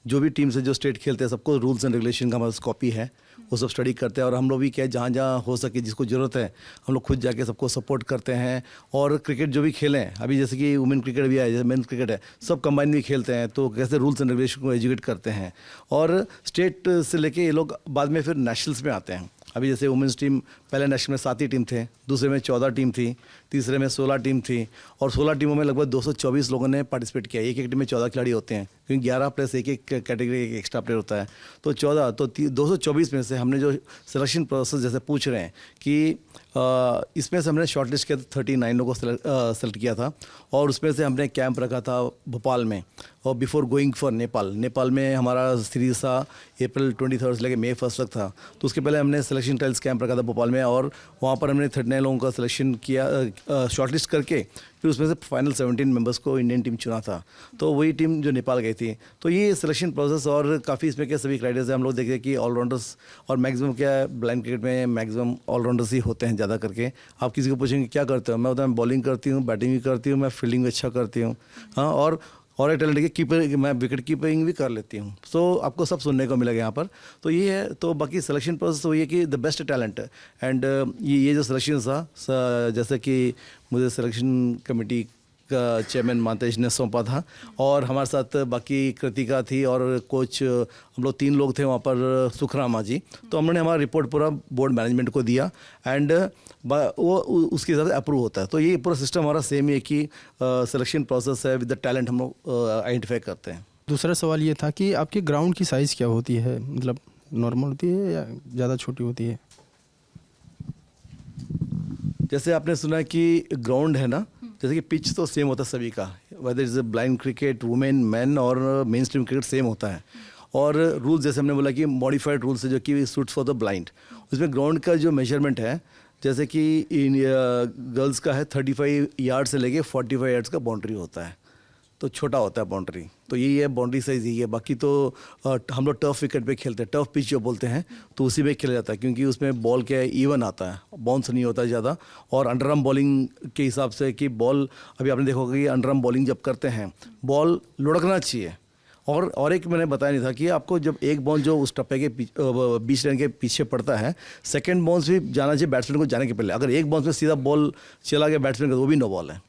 C: जो भी टीम से जो स्टेट खेलते हैं सबको रूल्स एंड रेगुलेशन का हमारे पास कॉपी है, वो सब स्टडी करते हैं। और हम लोग भी क्या है, जहाँ जहाँ हो सके जिसको ज़रूरत है हम लोग खुद जाके सबको सपोर्ट करते हैं। और क्रिकेट जो भी खेलें, अभी जैसे कि वुमेन क्रिकेट भी है, जैसे मेन क्रिकेट है, सब कंबाइन भी खेलते हैं, तो कैसे रूल्स एंड रेगुलेशन को एजुकेट करते हैं। और स्टेट से लेके ये लोग बाद में फिर नेशनल्स में आते हैं। अभी जैसे वुमेंस टीम पहले नेशनल में 7 ही टीम थे, दूसरे में 14 टीम थी, तीसरे में 16 टीम थी, और 16 टीमों में लगभग 224 लोगों ने पार्टिसिपेट किया। एक एक टीम में 14 खिलाड़ी होते हैं, क्योंकि 11 प्लस एक एक कैटेगरी एक एक्स्ट्रा प्लेयर होता है, तो 14, तो 224 में से हमने जो सिलेक्शन प्रोसेस जैसे पूछ रहे हैं कि इसमें से हमने शॉर्टलिस्ट किया था, 39 लोगों को सेलेक्ट किया था। और उसमें से हमने कैंप रखा था भोपाल में, और बिफोर गोइंग फॉर नेपाल में हमारा सीरीज था अप्रैल 23 से लेकर मई 1 तक था। तो उसके पहले हमने सिलेक्शन ट्रायल्स कैंप रखा था भोपाल में, और वहाँ पर हमने 39 लोगों का सिलेक्शन किया शॉर्टलिस्ट करके, फिर उसमें से फाइनल 17 मेंबर्स को इंडियन टीम चुना था। तो वही टीम जो नेपाल गई थी। तो ये सिलेक्शन प्रोसेस और काफ़ी इसमें क्या सभी क्राइटेरिया हम लोग देखे कि ऑलराउंडर्स, और मैक्सिमम क्या है ब्लाइंड क्रिकेट में मैक्सिमम ऑलराउंडर्स ही होते हैं ज़्यादा करके। आप किसी को पूछेंगे क्या करते हो, मैं बताऊँ बॉलिंग करती हूँ, बैटिंग भी करती हूँ, मैं फील्डिंग भी अच्छा करती हूँ, हाँ, और एक टैलेंट है कीपर, मैं विकेट कीपिंग भी कर लेती हूँ। सो आपको सब सुनने को मिलेगा यहाँ पर। तो ये है, तो बाकी सिलेक्शन प्रोसेस तो ये कि द बेस्ट टैलेंट है। एंड ये जो सिलेक्शन था, जैसे कि मुझे सिलेक्शन कमेटी का चेयरमैन मानतेश ने सौंपा था, और हमारे साथ बाकी कृतिका थी और कोच, हम लोग 3 लोग थे वहाँ पर, सुखरामा जी। तो हमने हमारा रिपोर्ट पूरा बोर्ड मैनेजमेंट को दिया, एंड वो उसके हिसाब से अप्रूव होता है। तो ये पूरा सिस्टम हमारा सेम ही है कि सिलेक्शन प्रोसेस है विद द टैलेंट हम लोग आइडेंटिफाई करते हैं।
D: दूसरा सवाल ये था कि आपके ग्राउंड की साइज़ क्या होती है, मतलब नॉर्मल होती है या ज़्यादा छोटी होती है?
C: जैसे आपने सुना कि ग्राउंड है ना, जैसे कि पिच तो सेम होता है सभी का, whether is blind cricket, women, man और मेन स्ट्रीम क्रिकेट सेम होता है। और रूल्स जैसे हमने बोला कि मॉडिफाइड रूल्स है जो कि सूट्स फॉर द ब्लाइंड, उसमें ग्राउंड का जो मेजरमेंट है, जैसे कि गर्ल्स का है 35 यार्ड से लेके 45 यार्ड्स का बाउंड्री होता है, तो छोटा होता है बाउंड्री। तो यही है बाउंड्री साइज, यही है। बाकी तो हम लोग टर्फ विकेट पे खेलते हैं, टर्फ पिच जो बोलते हैं, तो उसी में खेला जाता है, क्योंकि उसमें बॉल क्या है इवन आता है, बाउंस नहीं होता है ज़्यादा। और अंडरआर्म बॉलिंग के हिसाब से कि बॉल, अभी आपने देखा होगा कि अंडरआर्म बॉलिंग जब करते हैं बॉल लुढ़कना चाहिए। और एक मैंने बताया नहीं था कि आपको जब एक बॉल जो उस टप्पे के बीच लाइन के पीछे पड़ता है, सेकंड बॉल्स भी जाना चाहिए बैट्समैन को जाने के पहले। अगर एक बॉल में सीधा बॉल चला गया बैट्समैन का तो वो भी नो बॉल है।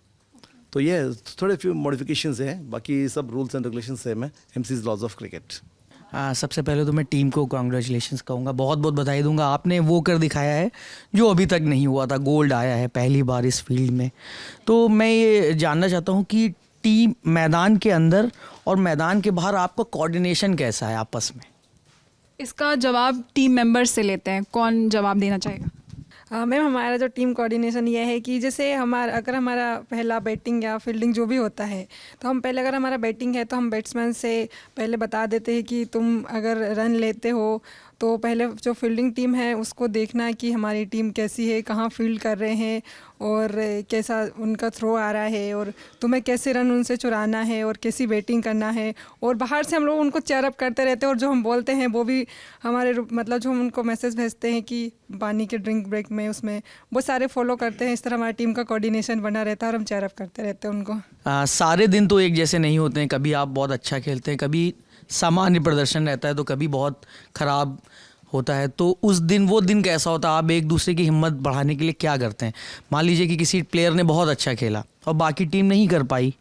C: तो ये थोड़े फ्यू मॉडिफिकेशंस हैं, बाकी सब रूल्स एंड रेगुलेशन सेम है, एमसीज लॉज ऑफ क्रिकेट।
N: सबसे पहले तो मैं टीम को कॉन्ग्रेचुलेशंस कहूँगा, बहुत बहुत बधाई दूंगा। आपने वो कर दिखाया है जो अभी तक नहीं हुआ था, गोल्ड आया है पहली बार इस फील्ड में। तो मैं ये जानना चाहता हूँ कि टीम मैदान के अंदर और मैदान के बाहर आपका कोऑर्डिनेशन कैसा है आपस में?
A: इसका जवाब टीम मेंबर्स से लेते हैं, कौन जवाब देना चाहेगा?
J: मैम, हमारा जो टीम कोऑर्डिनेशन ये है कि जैसे अगर हमारा पहला बैटिंग या फील्डिंग जो भी होता है, तो हम पहले, अगर हमारा बैटिंग है तो हम बैट्समैन से पहले बता देते हैं कि तुम अगर रन लेते हो तो पहले जो फील्डिंग टीम है उसको देखना है कि हमारी टीम कैसी है, कहाँ फील्ड कर रहे हैं और कैसा उनका थ्रो आ रहा है और तुम्हें कैसे रन उनसे चुराना है और कैसी बैटिंग करना है। और बाहर से हम लोग उनको चेयरअप करते रहते हैं और जो हम बोलते हैं वो भी हमारे मतलब जो हम उनको मैसेज भेजते हैं कि पानी के ड्रिंक ब्रेक में उसमें वो सारे फॉलो करते हैं। इस तरह हमारी टीम का कोऑर्डिनेशन बना रहता है और हम चेयरअप करते रहते हैं उनको।
N: सारे दिन तो एक जैसे नहीं होते हैं, कभी आप बहुत अच्छा खेलते हैं, कभी सामान्य प्रदर्शन रहता है, तो कभी बहुत ख़राब होता है। तो उस दिन वो दिन कैसा होता है, आप एक दूसरे की हिम्मत बढ़ाने के लिए क्या करते हैं? मान लीजिए कि किसी प्लेयर ने बहुत अच्छा खेला और बाकी टीम नहीं कर पाई,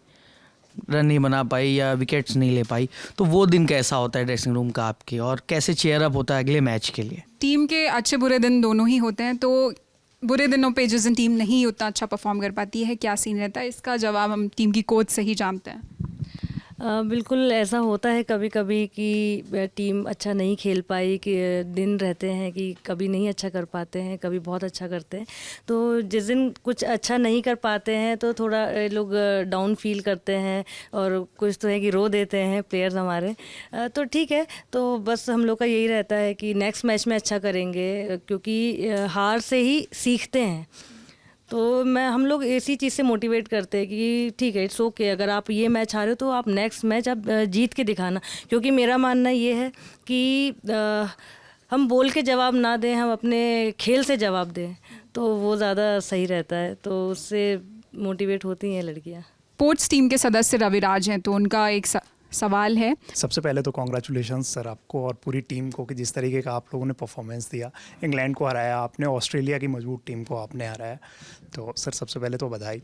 N: रन नहीं बना पाई या विकेट्स नहीं ले पाई, तो वो दिन कैसा होता है ड्रेसिंग रूम का आपके, और कैसे चेयर अप होता है अगले मैच के लिए?
A: टीम के अच्छे बुरे दिन दोनों ही होते हैं, तो बुरे दिनों पे जिस दिन टीम नहीं उतना अच्छा परफॉर्म कर पाती है, क्या सीन रहता है, इसका जवाब हम टीम की कोच से ही जानते हैं।
B: बिल्कुल ऐसा होता है कभी कभी कि टीम अच्छा नहीं खेल पाई, कि दिन रहते हैं कि कभी नहीं अच्छा कर पाते हैं, कभी बहुत अच्छा करते हैं। तो जिस दिन कुछ अच्छा नहीं कर पाते हैं तो थोड़ा लोग डाउन फील करते हैं और कुछ तो है कि रो देते हैं प्लेयर्स हमारे। तो ठीक है, तो बस हम लोग का यही रहता है कि नेक्स्ट मैच में अच्छा करेंगे, क्योंकि हार से ही सीखते हैं। तो हम लोग इसी चीज़ से मोटिवेट करते हैं कि ठीक है, इट्स ओके, अगर आप ये मैच हारे हो तो आप नेक्स्ट मैच आप जीत के दिखाना। क्योंकि मेरा मानना ये है कि हम बोल के जवाब ना दें, हम अपने खेल से जवाब दें, तो वो ज़्यादा सही रहता है। तो उससे मोटिवेट होती हैं लड़कियाँ।
A: स्पोर्ट्स टीम के सदस्य रविराज हैं, तो उनका एक सवाल है।
O: सबसे पहले तो कॉन्ग्रेचुलेशंस सर आपको और पूरी टीम को कि जिस तरीके का आप लोगों ने परफॉर्मेंस दिया, इंग्लैंड को हराया आपने, ऑस्ट्रेलिया की मजबूत टीम को आपने हराया, तो सर सबसे पहले तो बधाई।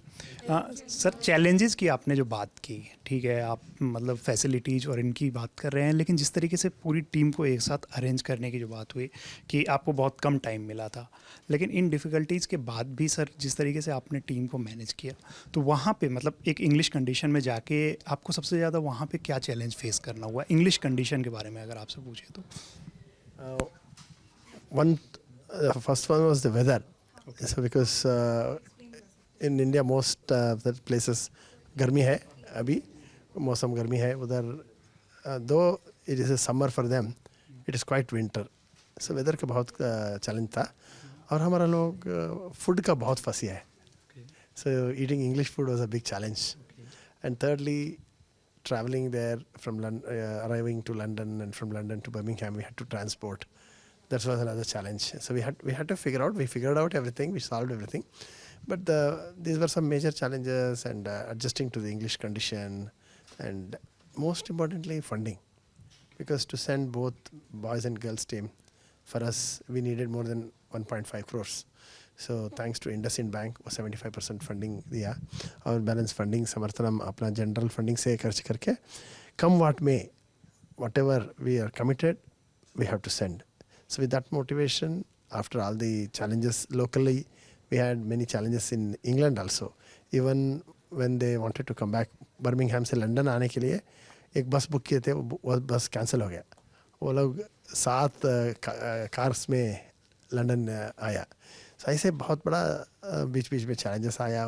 O: सर चैलेंजेस की आपने जो बात की, ठीक है, आप मतलब फैसिलिटीज़ और इनकी बात कर रहे हैं, लेकिन जिस तरीके से पूरी टीम को एक साथ अरेंज करने की जो बात हुई कि आपको बहुत कम टाइम मिला था, लेकिन इन डिफ़िकल्टीज़ के बाद भी सर जिस तरीके से आपने टीम को मैनेज किया, तो वहाँ पे मतलब एक इंग्लिश कंडीशन में जाके आपको सबसे ज़्यादा वहाँ पे क्या चैलेंज फेस करना हुआ इंग्लिश कंडीशन के बारे में अगर आपसे पूछे तो?
G: First one was the weather. Okay. So because in India most the places गर्मी है, अभी मौसम गर्मी है उधर, though it is a summer for them, it is quite winter. So weather का बहुत चैलेंज था। और हमारा लोग फूड का बहुत फंसी है, so eating English food was a big challenge. And thirdly, traveling there from arriving to London and from London to Birmingham, we had to transport. That was another challenge. So we had to figure out. We figured out everything. We solved everything, but these were some major challenges, and adjusting to the English condition, and most importantly funding, because to send both boys and girls team, for us we needed more than 1.5 crores. So thanks to IndusInd Bank वो 75% funding दिया, और balance funding Samarthanam अपना general funding से खर्च करके कम वाट में whatever we are committed we have to send. So with that motivation, after all the challenges locally, we had many challenges in England also. Even when they wanted to come back Birmingham से London आने के लिए एक बस book किए थे, वो बस कैंसिल हो गया। वो लोग 7 कार्स में लंदन आया। So ऐसे बहुत बड़ा बीच बीच में चैलेंजेस आया।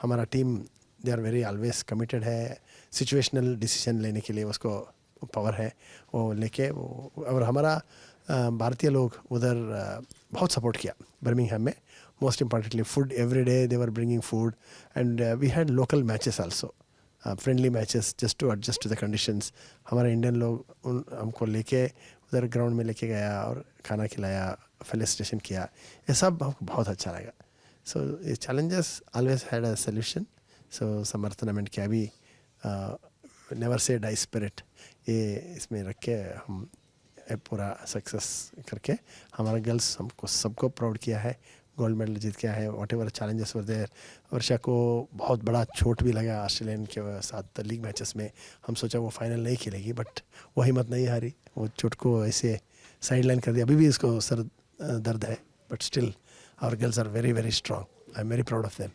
G: हमारा team they are very always committed है, सिचुएशनल डिसीजन लेने के लिए उसको पावर है, वो लेके वो। और हमारा भारतीय लोग उधर बहुत सपोर्ट किया बर्मिंघम में। Most importantly food, every day they were bringing food, and we had local matches also, friendly matches just to adjust to the conditions. हमारे इंडियन लोग हमको लेके उधर ग्राउंड में लेके गया और खाना खिलाया, फेलिसिटेशन किया, ये सब हमको बहुत अच्छा लगा। सो ये challenges always had a solution. So समर्थनमेंट क्या भी नेवर से डाई स्पिरिट, ये इसमें रख के हम पूरा सक्सेस करके हमारा गर्ल्स हमको सबको प्राउड किया है, गोल्ड मेडल जीत किया है। Whatever challenges were there. Varsha को बहुत बड़ा चोट भी लगा ऑस्ट्रेलियन के साथ लीग मैचेस में। हम सोचा वो फाइनल नहीं खेलेगी, बट वो हिम्मत नहीं हारी, वो चोट को ऐसे साइड लाइन कर दिया। अभी भी इसको सर दर्द है, but still our girls are very very strong. I am very proud of them.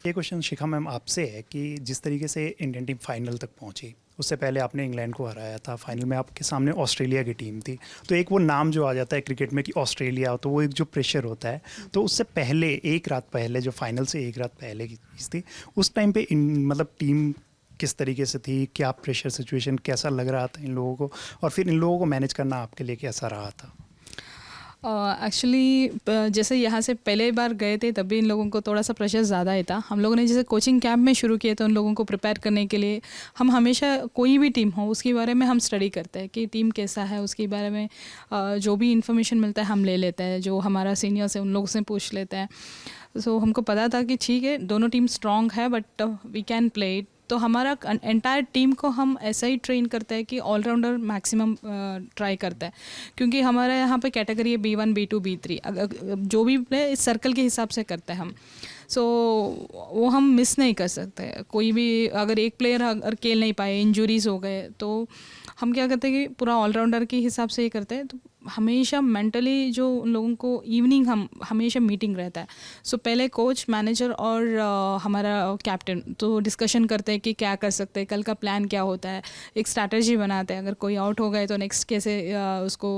O: ये क्वेश्चन शिखा मैम आपसे है कि जिस तरीके से इंडियन टीम फाइनल तक पहुंची, उससे पहले आपने इंग्लैंड को हराया था, फाइनल में आपके सामने ऑस्ट्रेलिया की टीम थी, तो एक वो नाम जो आ जाता है क्रिकेट में कि ऑस्ट्रेलिया, तो वो एक जो प्रेशर होता है, तो उससे पहले एक रात पहले जो फाइनल से एक रात पहले की चीज़ थी, उस टाइम पे मतलब टीम किस तरीके से थी, क्या प्रेशर सिचुएशन, कैसा लग रहा था इन लोगों को, और फिर इन लोगों को मैनेज करना आपके लिए कैसा रहा था?
M: एक्चुअली जैसे यहाँ से पहले बार गए थे तभी इन लोगों को थोड़ा सा प्रेशर ज़्यादा ही था। हम लोगों ने जैसे कोचिंग कैंप में शुरू किए तो उन लोगों को प्रिपेयर करने के लिए हम हमेशा कोई भी टीम हो उसके बारे में हम स्टडी करते हैं कि टीम कैसा है, उसके बारे में जो भी इंफॉर्मेशन मिलता है हम ले लेते हैं, जो हमारा सीनियर्स है उन लोगों से पूछ लेते हैं। सो हमको पता था कि ठीक है दोनों टीम स्ट्रॉन्ग है but we can play it. तो हमारा एंटायर टीम को हम ऐसा ही ट्रेन करते हैं कि ऑलराउंडर मैक्सिमम ट्राई करते हैं, क्योंकि हमारे यहाँ पे कैटेगरी है B1, B2, B3। अगर जो भी प्ले इस सर्कल के हिसाब से करते हैं हम, सो वो हम मिस नहीं कर सकते। कोई भी अगर एक प्लेयर अगर खेल नहीं पाए, इंजुरीज हो गए, तो हम क्या करते हैं कि पूरा ऑलराउंडर के हिसाब से ही करते हैं। तो हमेशा मेंटली जो उन लोगों को इवनिंग हम हमेशा मीटिंग रहता है। सो पहले कोच, मैनेजर और हमारा कैप्टन तो डिस्कशन करते हैं कि क्या कर सकते हैं, कल का प्लान क्या होता है, एक स्ट्रैटेजी बनाते हैं। अगर कोई आउट हो गए तो नेक्स्ट कैसे उसको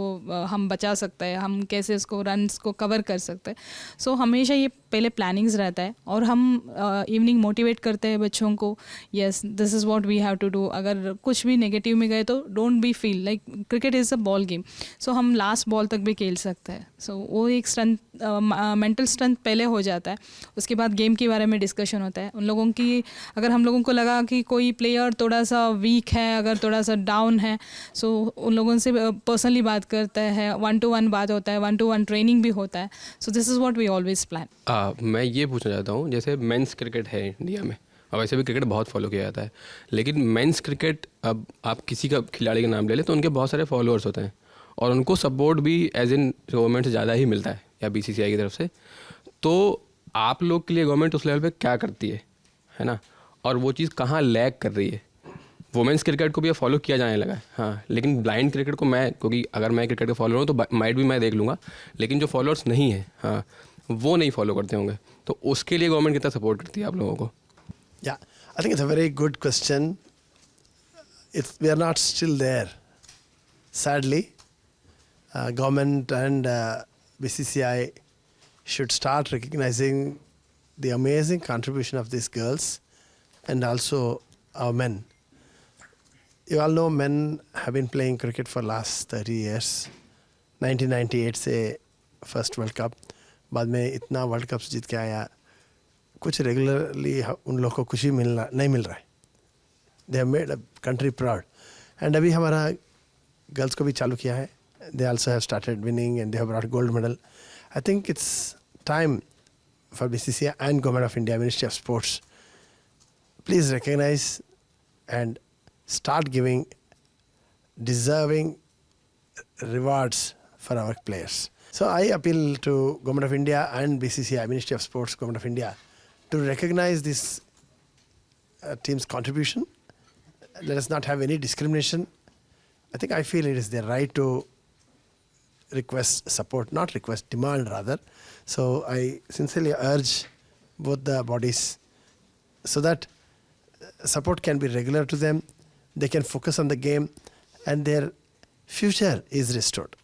M: हम बचा सकते हैं, हम कैसे उसको रन्स को कवर कर सकते हैं। सो हमेशा ये पहले प्लानिंग्स रहता है और हम इवनिंग मोटिवेट करते हैं बच्चों को, yes this is what we have to do. अगर कुछ भी नेगेटिव में गए तो don't be feel like cricket is a ball game. So हम लास्ट बॉल तक भी खेल सकते हैं। सो वो एक स्ट्रेंथ, मेंटल स्ट्रेंथ पहले हो जाता है। उसके बाद गेम के बारे में डिस्कशन होता है उन लोगों की। अगर हम लोगों को लगा कि कोई प्लेयर थोड़ा सा वीक है, अगर थोड़ा सा डाउन है, सो उन लोगों से पर्सनली बात करते हैं, 1-to-1 बात होता है, 1-to-1 ट्रेनिंग भी होता है। So this is what we always plan.
F: मैं ये पूछना चाहता हूँ, जैसे मेंस क्रिकेट है इंडिया में और वैसे भी क्रिकेट बहुत फॉलो किया जाता है, लेकिन मेंस क्रिकेट अब आप किसी का खिलाड़ी का नाम ले लें तो उनके बहुत सारे फॉलोअर्स होते हैं और उनको सपोर्ट भी एज इन गवर्नमेंट से ज़्यादा ही मिलता है या BCCI की तरफ से। तो आप लोग के लिए गवर्नमेंट उस लेवल पे क्या करती है ना, और वो चीज़ कहाँ लैग कर रही है? वुमेंस क्रिकेट को भी अब फॉलो किया जाने लगा है, हाँ, लेकिन ब्लाइंड क्रिकेट को मैं, क्योंकि अगर मैं क्रिकेट का फॉलोअर हूँ तो माइट भी मैं देख लूँगा, लेकिन जो फॉलोअर्स नहीं है, हाँ, वो नहीं फॉलो करते होंगे, तो उसके लिए गवर्नमेंट कितना सपोर्ट करती है आप लोगों को?
G: Yeah, I think it's a very good question. If we are not still there, sadly, government and BCCI should start recognizing the amazing contribution of these girls and also our men. You all know men have been playing cricket for last 30 years. 1998 से first world cup, बाद में इतना world cups जीत के आया, कुछ regularly उन लोग को कुछ ही नहीं मिल रहा है। They have made a country proud. And अभी हमारा गर्ल्स को भी चालू किया है, they also have started winning and they have brought gold medal. I think it's time for BCCI and government of India, ministry of sports, please recognise and start giving deserving rewards for our players. So I appeal to Government of India and BCCI, Ministry of Sports, Government of India, to recognize this team's contribution. Let us not have any discrimination. I feel it is their right to request support, not request, demand rather. So I sincerely urge both the bodies so that support can be regular to them. They can focus on the game and their future is restored.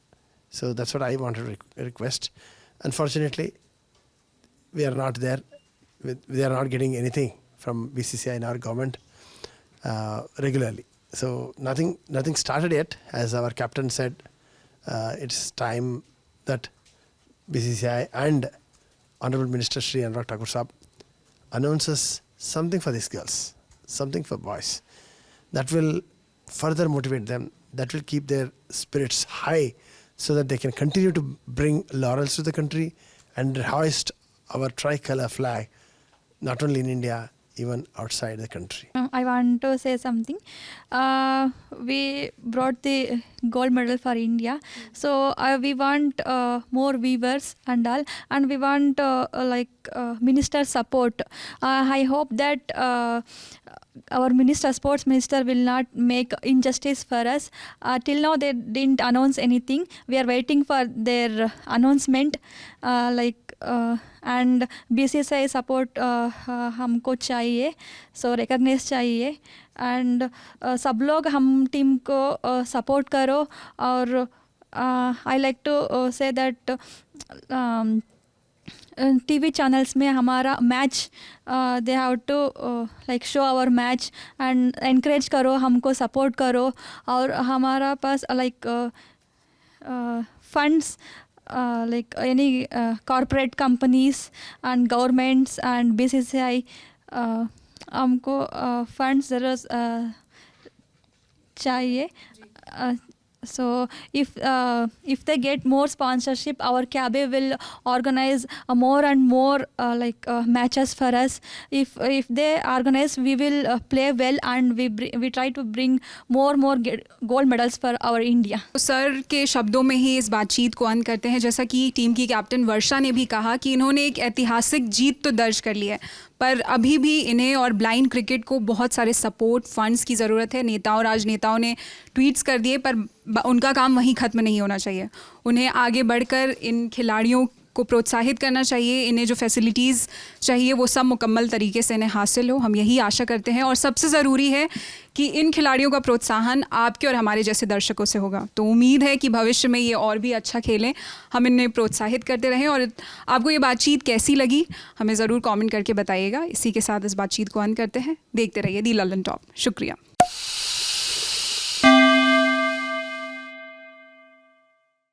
G: So that's what I want to request. Unfortunately, we are not there. We are not getting anything from BCCI and our government regularly. So nothing started yet. As our captain said, it's time that BCCI and Honorable Minister Shri Anurag Thakur Sahab announces something for these girls, something for boys. That will further motivate them, that will keep their spirits high so that they can continue to bring laurels to the country and hoist our tricolour flag, not only in India, even outside the country.
H: I want to say something. We brought the gold medal for India. So we want more viewers and all. And we want minister support. I hope that our minister, sports minister, will not make injustice for us. Till now they didn't announce anything. We are waiting for their announcement. And BCCI support हमको चाहिए, so recognize चाहिए, and सब लोग हम team को support करो. और I like to say that TV channels में हमारा match they have to like show our match and encourage करो, हमको सपोर्ट करो। और हमारा पास like funds like any corporate companies and governments and BCCI हमको फंड्स ज़रूर चाहिए। So if they get more sponsorship, our KABE will organize more and more matches for us. If they organize, we will play well and we try to bring more gold medals for our India.
A: तो sir के शब्दों में ही इस बातचीत को अंत करते हैं। जैसा कि टीम की कैप्टन वर्षा ने भी कहा कि इन्होंने एक ऐतिहासिक जीत तो दर्ज कर ली है, पर अभी भी इन्हें और ब्लाइंड क्रिकेट को बहुत सारे सपोर्ट फंड्स की ज़रूरत है। नेताओं राजनेताओं ने ट्वीट्स कर दिए, पर उनका काम वहीं ख़त्म नहीं होना चाहिए। उन्हें आगे बढ़कर इन खिलाड़ियों को प्रोत्साहित करना चाहिए। इन्हें जो फैसिलिटीज़ चाहिए वो सब मुकम्मल तरीके से इन्हें हासिल हो, हम यही आशा करते हैं। और सबसे ज़रूरी है कि इन खिलाड़ियों का प्रोत्साहन आपके और हमारे जैसे दर्शकों से होगा। तो उम्मीद है कि भविष्य में ये और भी अच्छा खेलें, हम इन्हें प्रोत्साहित करते रहें। और आपको ये बातचीत कैसी लगी हमें ज़रूर कमेंट करके बताइएगा। इसी के साथ इस बातचीत को अंत करते हैं। देखते रहिए दी ललन टॉप। शुक्रिया।